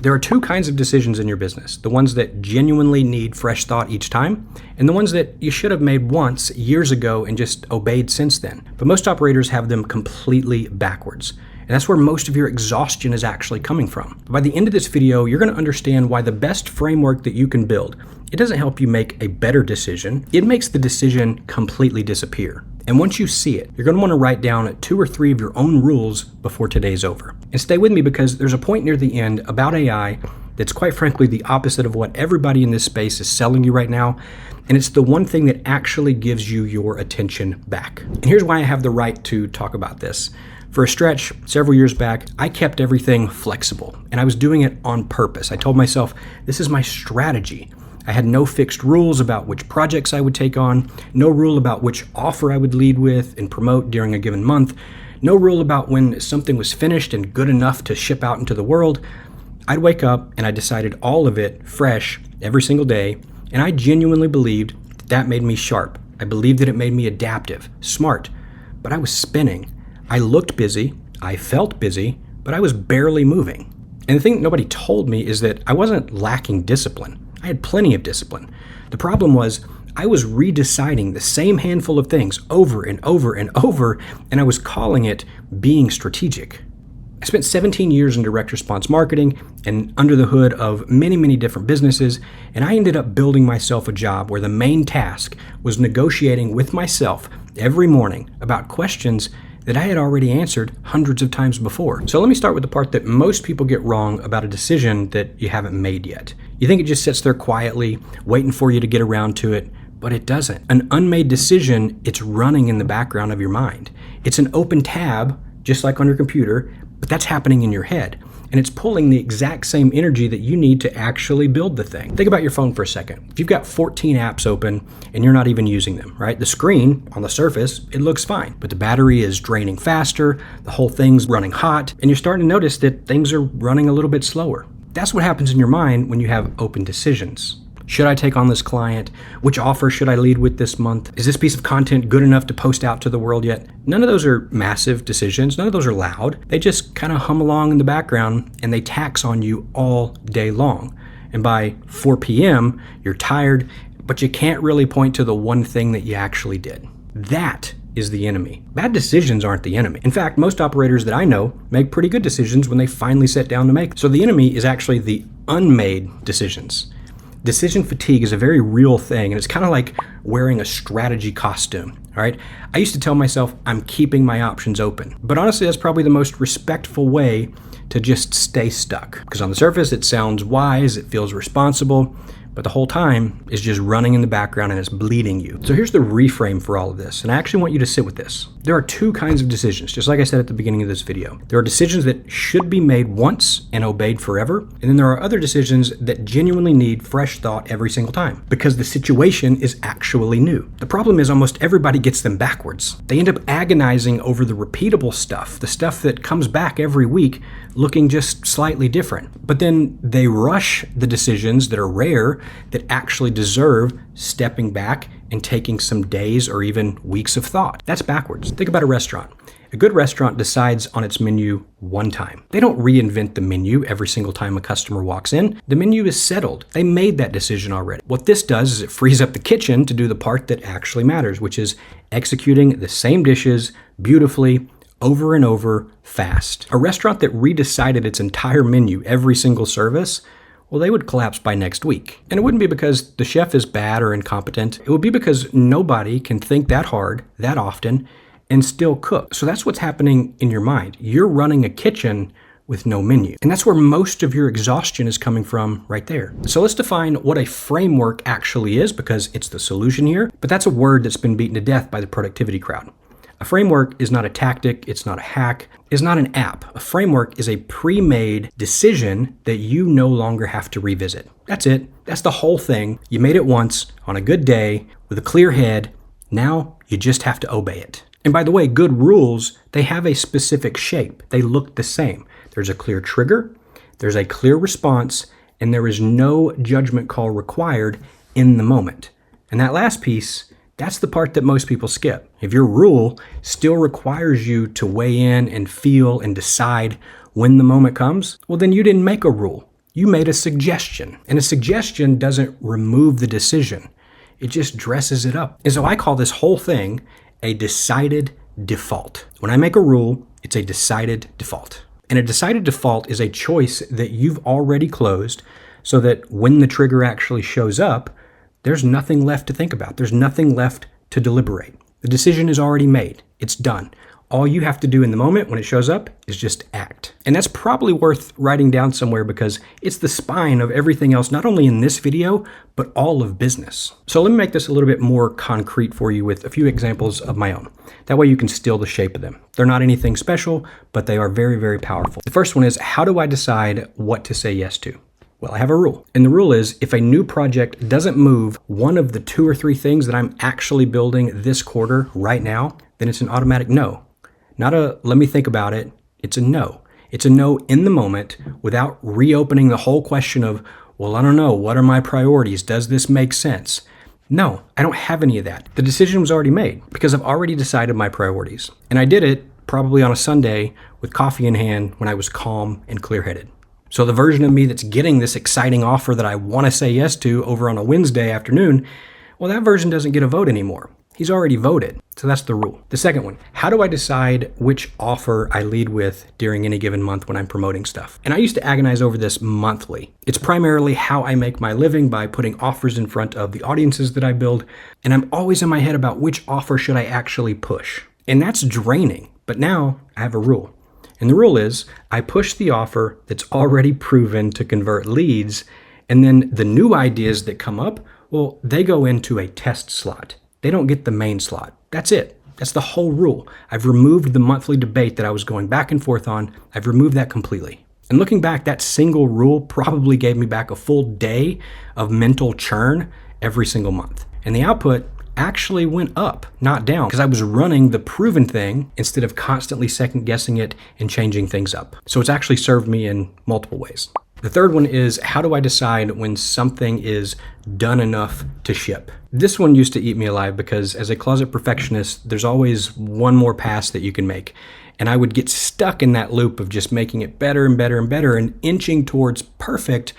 There are two kinds of decisions in your business: the ones that genuinely need fresh thought each time, and the ones that you should have made once years ago and just obeyed since then. But most operators have them completely backwards. And that's where most of your exhaustion is actually coming from. By the end of this video, you're going to understand why the best framework that you can build, it doesn't help you make a better decision. It makes the decision completely disappear. And once you see it, you're going to want to write down 2 or 3 of your own rules before today's over. And stay with me, because there's a point near the end about AI that's quite frankly the opposite of what everybody in this space is selling you right now. And it's the one thing that actually gives you your attention back. And here's why I have the right to talk about this. For a stretch, several years back, I kept everything flexible, and I was doing it on purpose. I told myself, this is my strategy. I had no fixed rules about which projects I would take on, no rule about which offer I would lead with and promote during a given month, no rule about when something was finished and good enough to ship out into the world. I'd wake up and I decided all of it fresh every single day, and I genuinely believed that made me sharp. I believed that it made me adaptive, smart, but I was spinning. I looked busy, I felt busy, but I was barely moving. And the thing that nobody told me is that I wasn't lacking discipline. I had plenty of discipline. The problem was I was redeciding the same handful of things over and over and over, and I was calling it being strategic. I spent 17 years in direct response marketing and under the hood of many, many different businesses, and I ended up building myself a job where the main task was negotiating with myself every morning about questions that I had already answered hundreds of times before. So let me start with the part that most people get wrong about a decision that you haven't made yet. You think it just sits there quietly, waiting for you to get around to it, but it doesn't. An unmade decision, it's running in the background of your mind. It's an open tab, just like on your computer, but that's happening in your head. And it's pulling the exact same energy that you need to actually build the thing. Think about your phone for a second. If you've got 14 apps open and you're not even using them, right? The screen on the surface, it looks fine, but the battery is draining faster, the whole thing's running hot, and you're starting to notice that things are running a little bit slower. That's what happens in your mind when you have open decisions. Should I take on this client? Which offer should I lead with this month? Is this piece of content good enough to post out to the world yet? None of those are massive decisions. None of those are loud. They just kind of hum along in the background, and they tax on you all day long. And by 4 p.m., you're tired, but you can't really point to the one thing that you actually did. That is the enemy. Bad decisions aren't the enemy. In fact, most operators that I know make pretty good decisions when they finally sit down to make them. So the enemy is actually the unmade decisions. Decision fatigue is a very real thing, and it's kind of like wearing a strategy costume, all right? I used to tell myself I'm keeping my options open, but honestly, that's probably the most respectful way to just stay stuck. Because on the surface, it sounds wise, it feels responsible, but the whole time is just running in the background and it's bleeding you. So here's the reframe for all of this, and I actually want you to sit with this. There are two kinds of decisions, just like I said at the beginning of this video. There are decisions that should be made once and obeyed forever, and then there are other decisions that genuinely need fresh thought every single time, because the situation is actually new. The problem is almost everybody gets them backwards. They end up agonizing over the repeatable stuff, the stuff that comes back every week looking just slightly different. But then they rush the decisions that are rare, that actually deserve stepping back and taking some days or even weeks of thought. That's backwards. Think about a restaurant. A good restaurant decides on its menu one time. They don't reinvent the menu every single time a customer walks in. The menu is settled. They made that decision already. What this does is it frees up the kitchen to do the part that actually matters, which is executing the same dishes beautifully, over and over, fast. A restaurant that redecided its entire menu every single service, well, they would collapse by next week. And it wouldn't be because the chef is bad or incompetent. It would be because nobody can think that hard, that often, and still cook. So that's what's happening in your mind. You're running a kitchen with no menu. And that's where most of your exhaustion is coming from right there. So let's define what a framework actually is, because it's the solution here, but that's a word that's been beaten to death by the productivity crowd. A framework is not a tactic, it's not a hack, it's not an app. A framework is a pre-made decision that you no longer have to revisit. That's it. That's the whole thing. You made it once on a good day with a clear head. Now you just have to obey it. And by the way, good rules, they have a specific shape. They look the same. There's a clear trigger, there's a clear response, and there is no judgment call required in the moment. And that last piece, that's the part that most people skip. If your rule still requires you to weigh in and feel and decide when the moment comes, well, then you didn't make a rule. You made a suggestion. And a suggestion doesn't remove the decision. It just dresses it up. And so I call this whole thing a decided default. When I make a rule, it's a decided default. And a decided default is a choice that you've already closed so that when the trigger actually shows up, there's nothing left to think about. There's nothing left to deliberate. The decision is already made. It's done. All you have to do in the moment when it shows up is just act. And that's probably worth writing down somewhere because it's the spine of everything else, not only in this video, but all of business. So let me make this a little bit more concrete for you with a few examples of my own. That way you can steal the shape of them. They're not anything special, but they are very, very powerful. The first one is, how do I decide what to say yes to? Well, I have a rule. And the rule is, if a new project doesn't move one of the 2 or 3 things that I'm actually building this quarter right now, then it's an automatic no. Not a let me think about it. It's a no. It's a no in the moment without reopening the whole question of, well, I don't know. What are my priorities? Does this make sense? No, I don't have any of that. The decision was already made because I've already decided my priorities. And I did it probably on a Sunday with coffee in hand when I was calm and clear-headed. So the version of me that's getting this exciting offer that I want to say yes to over on a Wednesday afternoon, well, that version doesn't get a vote anymore. He's already voted. So that's the rule. The second one, how do I decide which offer I lead with during any given month when I'm promoting stuff? And I used to agonize over this monthly. It's primarily how I make my living by putting offers in front of the audiences that I build. And I'm always in my head about which offer should I actually push. And that's draining. But now I have a rule. And the rule is I push the offer that's already proven to convert leads. And then the new ideas that come up, well, they go into a test slot. They don't get the main slot. That's it. That's the whole rule. I've removed the monthly debate that I was going back and forth on. I've removed that completely. And looking back, that single rule probably gave me back a full day of mental churn every single month. And the output actually went up, not down, because I was running the proven thing instead of constantly second guessing it and changing things up. So it's actually served me in multiple ways. The third one is, how do I decide when something is done enough to ship? This one used to eat me alive because as a closet perfectionist, there's always one more pass that you can make. And I would get stuck in that loop of just making it better and better and better and inching towards perfect.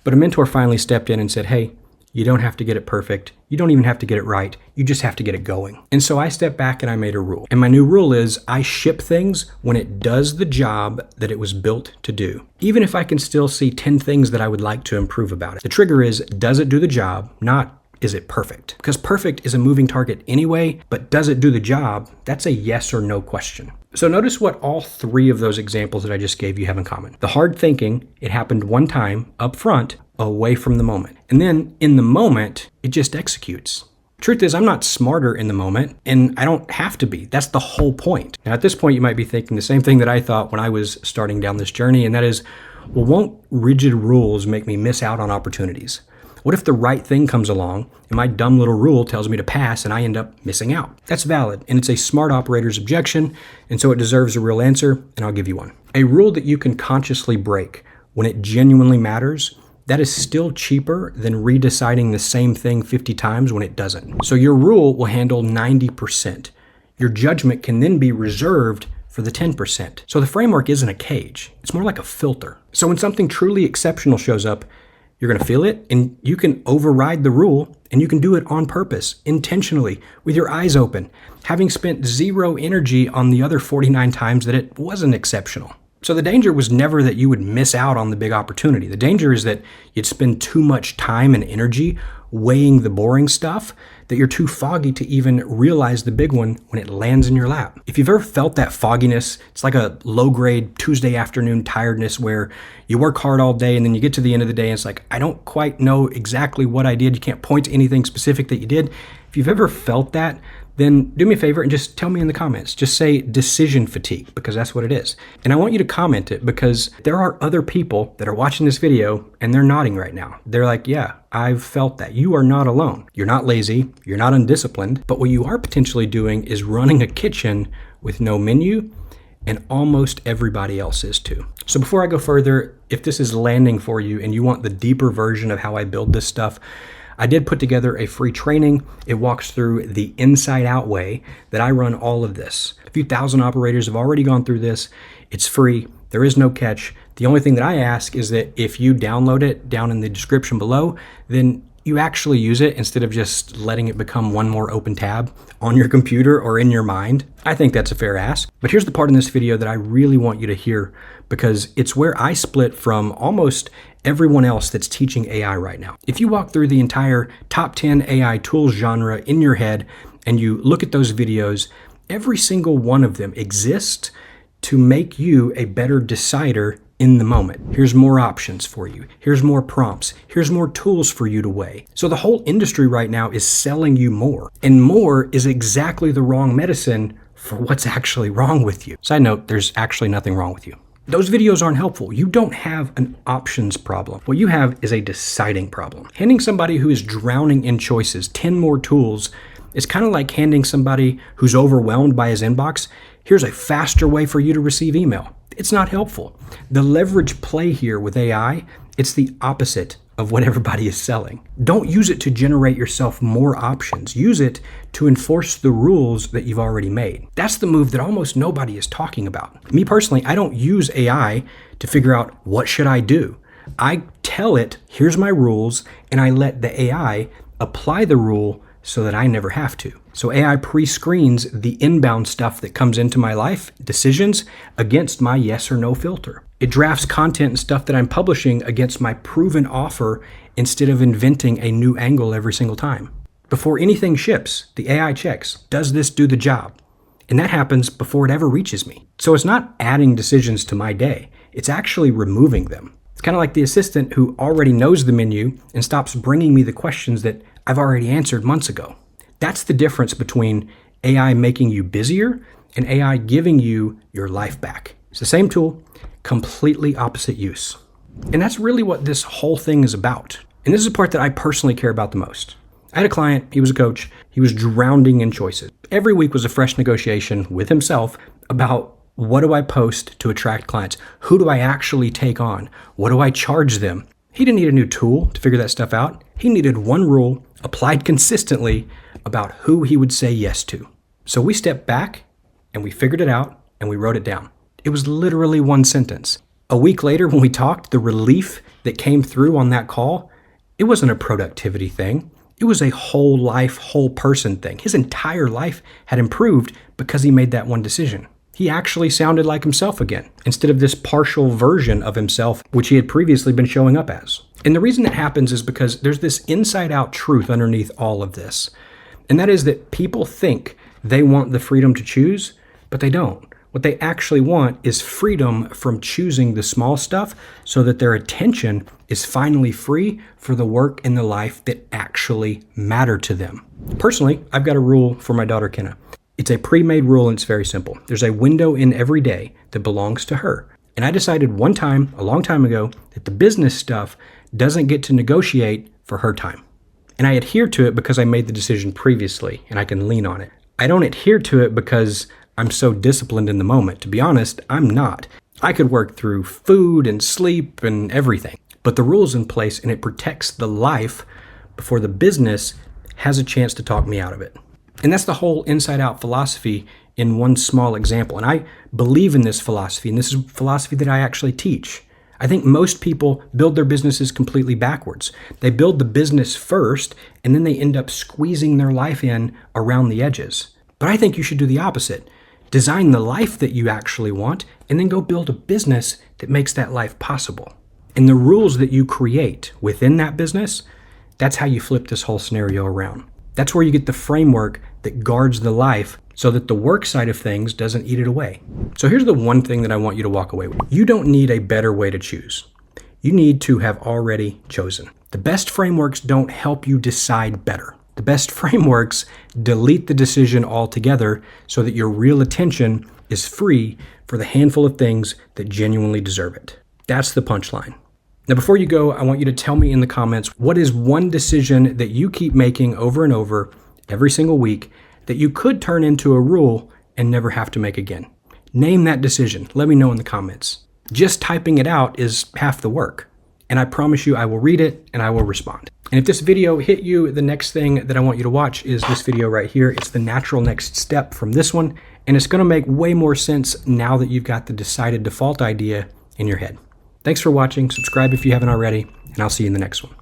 But a mentor finally stepped in and said, hey, you don't have to get it perfect. You don't even have to get it right. You just have to get it going. And so I stepped back and I made a rule. And my new rule is I ship things when it does the job that it was built to do. Even if I can still see 10 things that I would like to improve about it. The trigger is, does it do the job? Not, is it perfect? Because perfect is a moving target anyway, but does it do the job? That's a yes or no question. So notice what all 3 of those examples that I just gave you have in common. The hard thinking, it happened one time up front, away from the moment. And then in the moment, it just executes. Truth is, I'm not smarter in the moment, and I don't have to be. That's the whole point. Now, at this point, you might be thinking the same thing that I thought when I was starting down this journey, and that is, well, won't rigid rules make me miss out on opportunities? What if the right thing comes along and my dumb little rule tells me to pass and I end up missing out? That's valid, and it's a smart operator's objection, and so it deserves a real answer, and I'll give you one. A rule that you can consciously break when it genuinely matters, that is still cheaper than redeciding the same thing 50 times when it doesn't. So your rule will handle 90%. Your judgment can then be reserved for the 10%. So the framework isn't a cage. It's more like a filter. So when something truly exceptional shows up, you're going to feel it, and you can override the rule, and you can do it on purpose, intentionally, with your eyes open, having spent 0 energy on the other 49 times that it wasn't exceptional. So the danger was never that you would miss out on the big opportunity. The danger is that you'd spend too much time and energy weighing the boring stuff, that you're too foggy to even realize the big one when it lands in your lap. If you've ever felt that fogginess, it's like a low-grade Tuesday afternoon tiredness where you work hard all day and then you get to the end of the day and it's like, I don't quite know exactly what I did. You can't point to anything specific that you did. If you've ever felt that, then do me a favor and just tell me in the comments. Just say decision fatigue, because that's what it is. And I want you to comment it because there are other people that are watching this video and they're nodding right now. They're like, yeah, I've felt that. You are not alone. You're not lazy. You're not undisciplined. But what you are potentially doing is running a kitchen with no menu, and almost everybody else is too. So before I go further, if this is landing for you and you want the deeper version of how I build this stuff, I did put together a free training. It walks through the inside out way that I run all of this. A few thousand operators have already gone through this. It's free. There is no catch. The only thing that I ask is that if you download it down in the description below, then you actually use it instead of just letting it become one more open tab on your computer or in your mind. I think that's a fair ask. But here's the part in this video that I really want you to hear, because it's where I split from almost everyone else that's teaching AI right now. If you walk through the entire top 10 AI tools genre in your head and you look at those videos, every single one of them exists to make you a better decider in the moment. Here's more options for you. Here's more prompts. Here's more tools for you to weigh. So the whole industry right now is selling you more, and more is exactly the wrong medicine for what's actually wrong with you. Side note, there's actually nothing wrong with you. Those videos aren't helpful. You don't have an options problem. What you have is a deciding problem. Handing somebody who is drowning in choices 10 more tools is kind of like handing somebody who's overwhelmed by his inbox, here's a faster way for you to receive email. It's not helpful. The leverage play here with AI, it's the opposite of what everybody is selling. Don't use it to generate yourself more options. Use it to enforce the rules that you've already made. That's the move that almost nobody is talking about. Me personally, I don't use AI to figure out what should I do. I tell it, here's my rules, and I let the AI apply the rule so that I never have to. So AI pre-screens the inbound stuff that comes into my life, decisions, against my yes or no filter. It drafts content and stuff that I'm publishing against my proven offer instead of inventing a new angle every single time. Before anything ships, the AI checks, does this do the job? And that happens before it ever reaches me. So it's not adding decisions to my day, it's actually removing them. It's kind of like the assistant who already knows the menu and stops bringing me the questions that I've already answered months ago. That's the difference between AI making you busier and AI giving you your life back. It's the same tool, completely opposite use. And that's really what this whole thing is about. And this is the part that I personally care about the most. I had a client, he was a coach, he was drowning in choices. Every week was a fresh negotiation with himself about what do I post to attract clients? Who do I actually take on? What do I charge them? He didn't need a new tool to figure that stuff out. He needed one rule applied consistently about who he would say yes to. So we stepped back and we figured it out and we wrote it down. It was literally one sentence. A week later when we talked, the relief that came through on that call, it wasn't a productivity thing. It was a whole life, whole person thing. His entire life had improved because he made that one decision. He actually sounded like himself again, instead of this partial version of himself, which he had previously been showing up as. And the reason that happens is because there's this inside-out truth underneath all of this. And that is that people think they want the freedom to choose, but they don't. What they actually want is freedom from choosing the small stuff so that their attention is finally free for the work and the life that actually matter to them. Personally, I've got a rule for my daughter, Kenna. It's a pre-made rule and it's very simple. There's a window in every day that belongs to her. And I decided one time, a long time ago, that the business stuff doesn't get to negotiate for her time. And I adhere to it because I made the decision previously and I can lean on it. I don't adhere to it because I'm so disciplined in the moment. To be honest, I'm not. I could work through food and sleep and everything. But the rule's in place and it protects the life before the business has a chance to talk me out of it. And that's the whole inside-out philosophy in one small example. And I believe in this philosophy, and this is philosophy that I actually teach. I think most people build their businesses completely backwards. They build the business first, and then they end up squeezing their life in around the edges. But I think you should do the opposite. Design the life that you actually want, and then go build a business that makes that life possible. And the rules that you create within that business, that's how you flip this whole scenario around. That's where you get the framework that guards the life so that the work side of things doesn't eat it away. So here's the one thing that I want you to walk away with. You don't need a better way to choose. You need to have already chosen. The best frameworks don't help you decide better. The best frameworks delete the decision altogether so that your real attention is free for the handful of things that genuinely deserve it. That's the punchline. Now, before you go, I want you to tell me in the comments, what is one decision that you keep making over and over every single week that you could turn into a rule and never have to make again? Name that decision. Let me know in the comments. Just typing it out is half the work. And I promise you I will read it and I will respond. And if this video hit you, the next thing that I want you to watch is this video right here. It's the natural next step from this one. And it's going to make way more sense now that you've got the decided default idea in your head. Thanks for watching. Subscribe if you haven't already, and I'll see you in the next one.